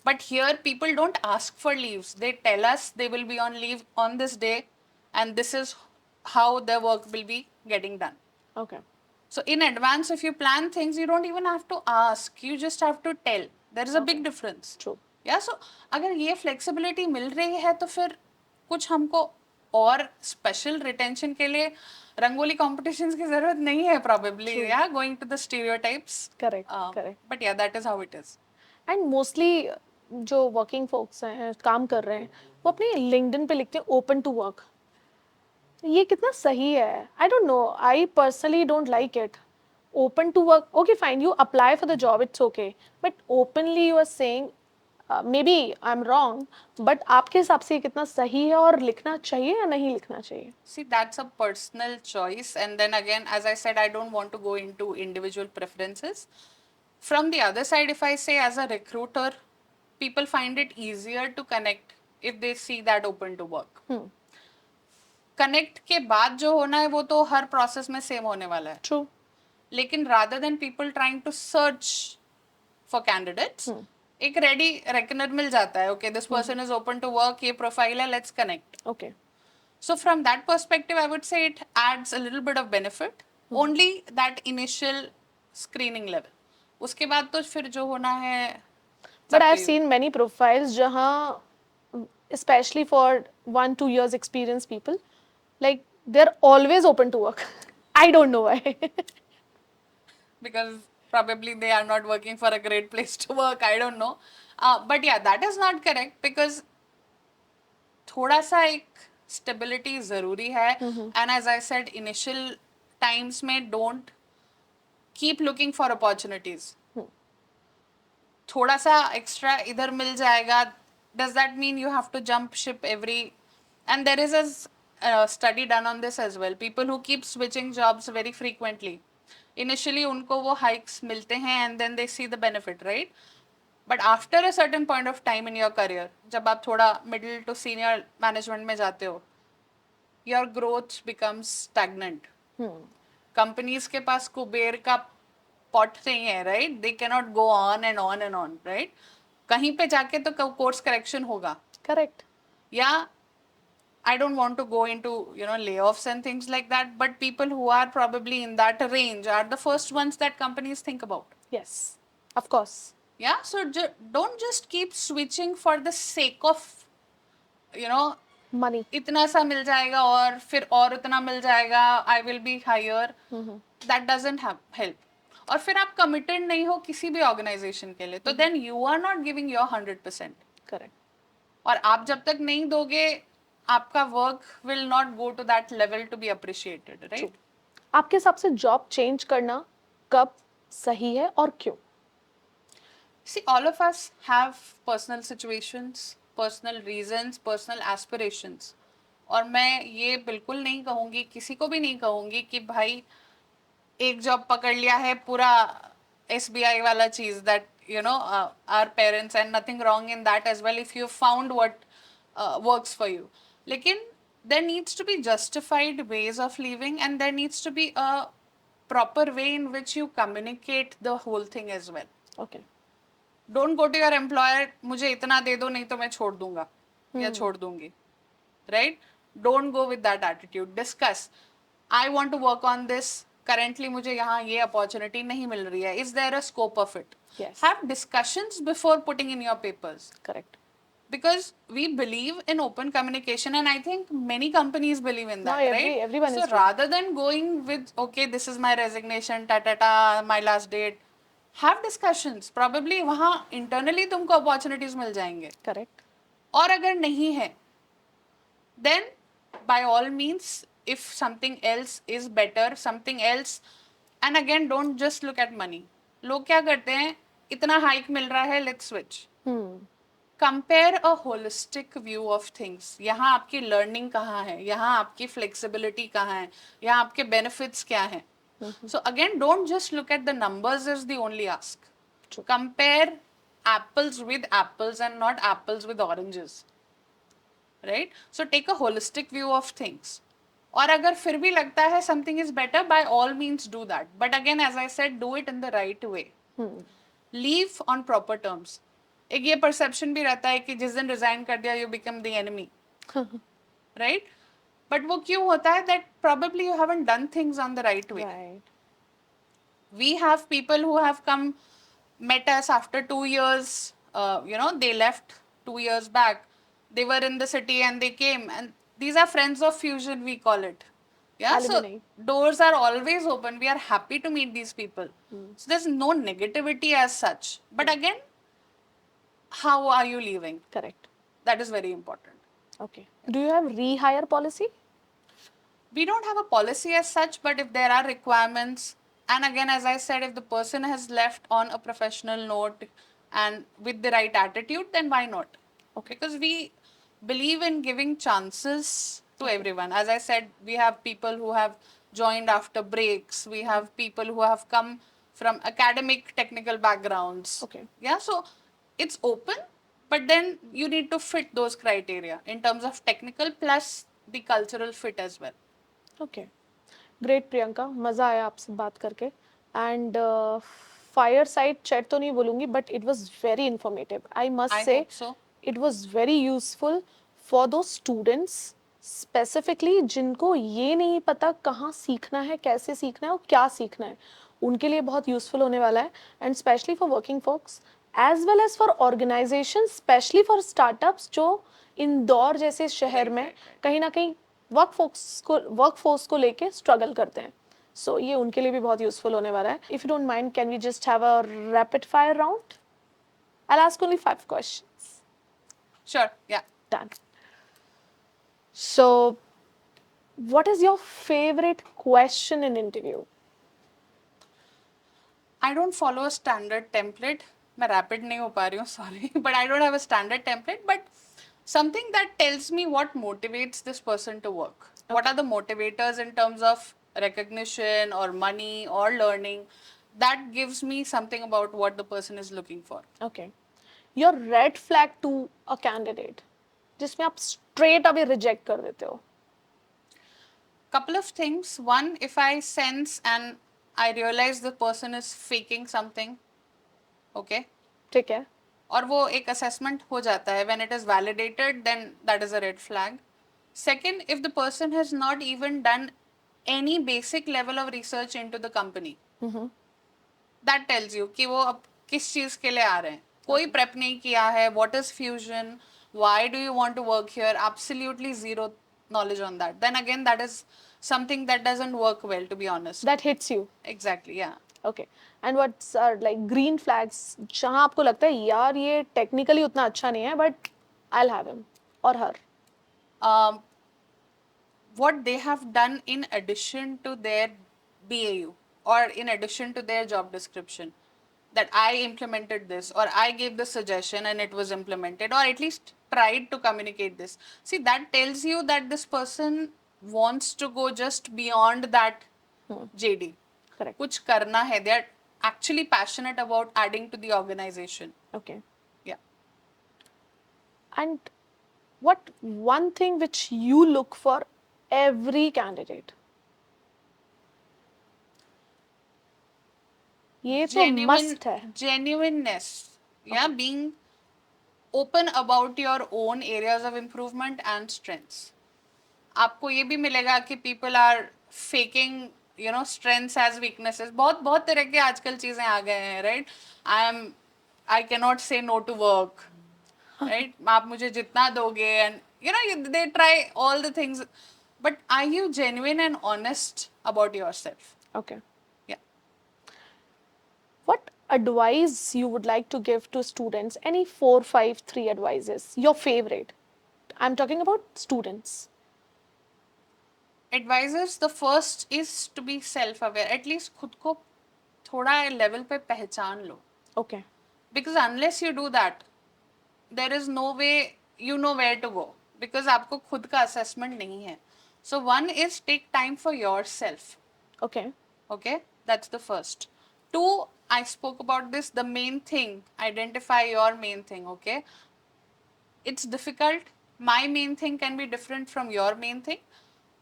But here people don't ask for leaves. They tell us they will be on leave on this day and this is how their work will be getting done. Okay. So in advance, if you plan things, you don't even have to ask. You just have to tell. There is a big difference. True. Yeah, so अगर ये flexibility मिल रही है तो फिर कुछ हमको और special retention के लिए रंगोली competitions की जरूरत नहीं है probably. Yeah, going to the stereotypes. Correct. Correct. But yeah, that is how it is. And mostly जो वर्किंग फोक्स हैं, काम कर रहे हैं, वो अपने लिंक्डइन पे लिखते हैं ओपन टू वर्क. ये कितना सही है? I don't know, I personally don't like it. Open to work, okay fine, you apply for the job, it's okay, but openly you are saying, maybe I am wrong, but आपके हिसाब से ये कितना सही है और लिखना चाहिए या नहीं लिखना चाहिए? See, that's a personal choice. And then again, as I said, I don't want to go into individual preferences. From the other side, if I say as a recruiter, people find it easier to connect if they see that open to work. Connect के बाद जो होना है वो तो हर प्रोसेस में सेम होने वाला है. ट्रू. लेकिन rather than people trying to search for candidates, एक रेडी रेकनर मिल जाता है. Okay, this person is open to work, ये प्रोफाइल है, let's connect. Okay. So from that perspective, I would say it adds a little bit of benefit. Only that initial screening level. उसके बाद तो फिर जो होना है. But I've seen many profiles जहाँ, especially for 1-2 years experience people, like they're always open to work. I don't know why. Because probably they are not working for a great place to work. I don't know. But yeah, that is not correct because थोड़ा सा एक stability जरूरी है. And as I said, initial times में don't keep looking for opportunities. थोड़ा सा एक्स्ट्रा इधर मिल जाएगा, does that mean you have to jump ship every? And there is a study done on this as well. People who keep switching jobs very frequently, initially उनको वो hikes मिलते हैं and then they see the benefit, right? But after a certain point of time in your career, जब आप थोड़ा middle to senior management में जाते हो, your growth becomes stagnant. Companies के पास कुबेर का पॉट नहीं है, right? They cannot go on and on and on, right? कहीं पे जाके तो कोर्स करेक्शन होगा. करेक्ट. या I don't want to go into, layoffs and things like that, but people who are probably in that range are the first ones that companies think about. Yes, of course. Yeah, so don't just keep switching for the sake of, you know, Money. इतना सा मिल जाएगा और फिर और उतना मिल जाएगा, I will be hire, that doesn't help. और फिर आप कमिटेड नहीं हो किसी भी ऑर्गेनाइजेशन के लिए, तो then you are not giving your 100%। Correct. और आप जब तक नहीं दोगे, आपका work will not go to that level to be appreciated, right? आपके हिसाब से जॉब चेंज करना कब सही है और क्यों? See, all of us have personal situations, personal reasons, personal aspirations. और मैं ये बिल्कुल नहीं कहूँगी, किसी को भी नहीं कहूँगी कि भाई एक जॉब पकड़ लिया है पूरा SBI वाला चीज, that our parents, and nothing wrong in that as well if you found what works for you. लेकिन there needs to be justified ways of living, and there needs to be a proper way in which you communicate the whole thing as well. ओके। Don't go to your employer, मुझे इतना दे दो नहीं तो मैं छोड़ दूंगा या छोड़ दूंगी, right? Don't go with that attitude. Discuss, I want to work on this, currently मुझे यहाँ ये अपॉर्चुनिटी नहीं मिल रही है, is there a scope of it? Yes. Have discussions before putting in your papers, correct. because we believe in open communication, and I think many companies believe in that, right? Everyone So is doing. rather than going with, okay, this is my resignation, my last date, have discussions. Probably वहाँ internally तुमको opportunities मिल जाएंगे। करेक्ट। और अगर नहीं है, then by all means, if something else is better, something else, and again, don't just look at money. लोग क्या करते हैं, इतना hike मिल रहा है, let's switch. Compare a holistic view of things. यहाँ आपकी लर्निंग कहाँ है, यहाँ आपकी फ्लेक्सिबिलिटी कहाँ है, यहाँ आपके बेनिफिट्स क्या हैं। So again, don't just look at the numbers is the only ask. Compare apples with apples and not apples with oranges, right? So take a holistic view of things. और अगर फिर भी लगता है something is better, by all means do that, but again as I said, do it in the right way, leave on proper terms. एक ये परसेप्शन भी रहता है कि जिस दिन रिजाइन कर दिया you become the enemy, right? But वो क्यों होता है? That probably you haven't done things on the right way. Right. We have people who have come, met us after 2 years, they left 2 years back, they were in the city and they came, and these are friends of fusion, we call it. Yeah, Alumni. so doors are always open, we are happy to meet these people. So there's no negativity as such, but again, how are you leaving? Correct. That is very important. Okay. Do you have rehire policy? We don't have a policy as such, but if there are requirements, and again, as I said, if the person has left on a professional note and with the right attitude, then why not? Okay. Because we believe in giving chances to everyone. As I said, we have people who have joined after breaks, we have people who have come from academic technical backgrounds. Okay. Yeah, so it's open, but then you need to fit those criteria in terms of technical plus the cultural fit as well. Okay. Great Priyanka, मज़ा आया आपसे बात करके। एंड फायर साइड चैट तो नहीं बोलूँगी, but it was very informative. I must I से hope so. It was very useful for दो स्टूडेंट्स स्पेसिफिकली जिनको ये नहीं पता कहाँ सीखना है, कैसे सीखना है और क्या सीखना है। उनके लिए बहुत यूजफुल होने वाला है, and specially for working folks as well as for organisation, specially for startups जो इंदौर जैसे शहर में कहीं ना कहीं वर्कफोर्स को लेके स्ट्रगल करते हैं। सो ये उनके लिए भी बहुत यूजफुल होने वाला है। If you don't mind, can we just have a rapid fire round? I will ask only 5 questions. Sure, yeah. Done. So, what is your favorite question in interview? I don't follow a standard template. मैं rapid नहीं हो पा रही हूँ, sorry, but I don't have a standard template, but something that tells me what motivates this person to work. What are the motivators in terms of recognition or money or learning? That gives me something about what the person is looking for. Okay. Your red flag to a candidate, जिसमें आप straight away reject कर देते हो। Couple of things. One, if I sense and I realize the person is faking something, okay, ठीक है। और वो एक assessment हो जाता है, when it is validated, then that is a red flag. Second, if the person has not even done any basic level of research into the company, that tells you कि वो अब किस चीज के लिए आ रहे हैं. कोई prep नहीं किया है. What is fusion? Why do you want to work here? Absolutely zero knowledge on that. Then again, that is something that doesn't work well, to be honest. That hits you. Exactly, yeah. Okay. And what's like green flags जहाँ आपको लगता है यार ये technically उतना अच्छा नहीं है but I'll have him or her. Um, what they have done in addition to their BAU or in addition to their job description, that I implemented this or I gave the suggestion and it was implemented or at least tried to communicate this. See, that tells you that this person wants to go just beyond that JD. Correct. कुछ करना है. They are actually passionate about adding to the organization. Okay. Yeah. And what one thing which you look for every candidate? ये तो must है. Genuineness. Yeah, being open about your own areas of improvement and strengths. आपको ये भी मिलेगा कि people are faking, you know, strengths as weaknesses. बहुत बहुत तरह के आजकल चीजें आ गए हैं, right? I cannot say no to work, right? आप मुझे जितना दोगे and you know they try all the things, but are you genuine and honest about yourself? Okay. Yeah. What advice you would like to give to students? Any 4, 5, 3 advices? Your favorite? I'm talking about students. Advisors, the first is to be self aware. At least खुद को थोड़ा level पे पहचान लो. Okay. Because unless you do that, there is no way you know where to go. Because आपको खुद का assessment नहीं है. So one is take time for yourself. Okay. Okay, that's the first. Two, I spoke about this. The main thing, identify your main thing. Okay, it's difficult. My main thing can be different from your main thing,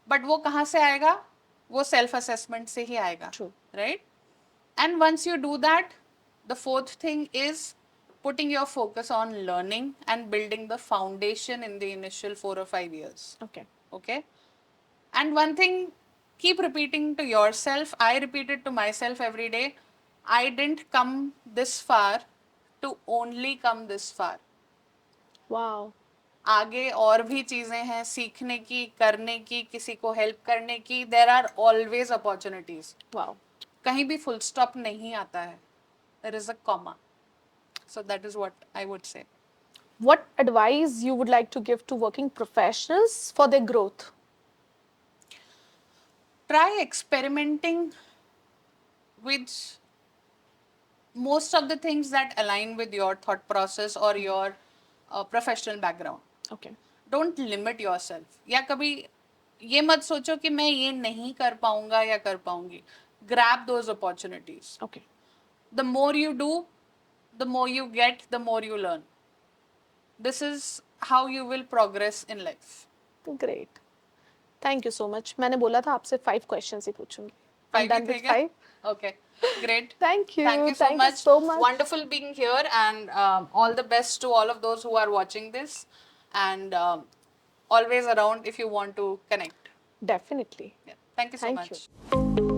but वो कहाँ से आएगा? वो self assessment से ही आएगा. True. Right? And once you do that, the fourth thing is putting your focus on learning and building the foundation in the initial 4 or 5 years. Okay. Okay? And one thing, keep repeating to yourself. I repeat it to myself every day. I didn't come this far to only come this far. Wow. आगे और भी चीजें हैं सीखने की, करने की, किसी को हेल्प करने की. There are always opportunities. Wow. कहीं भी full stop नहीं आता है. There is a comma. So that is what I would say. What advice you would like to give to working professionals for their growth? Try experimenting with most of the things that align with your thought process or your professional background. Okay. Don't limit yourself. या कभी ये मत सोचो कि मैं ये नहीं कर पाऊंगा या कर पाऊंगी. Grab those opportunities. Okay. The more you do, the more you get, the more you learn. This is how you will progress in life. Great. Thank you so much. मैंने बोला था आपसे 5 questions ही पूछूंगी. I'm Five done he with थे क्या? 5. Okay, great. Thank you. Thank you so Thank you much. so much. Wonderful being here, and all the best to all of those who are watching this, and always around if you want to connect. Definitely. Yeah. Thank you so Thank much. you.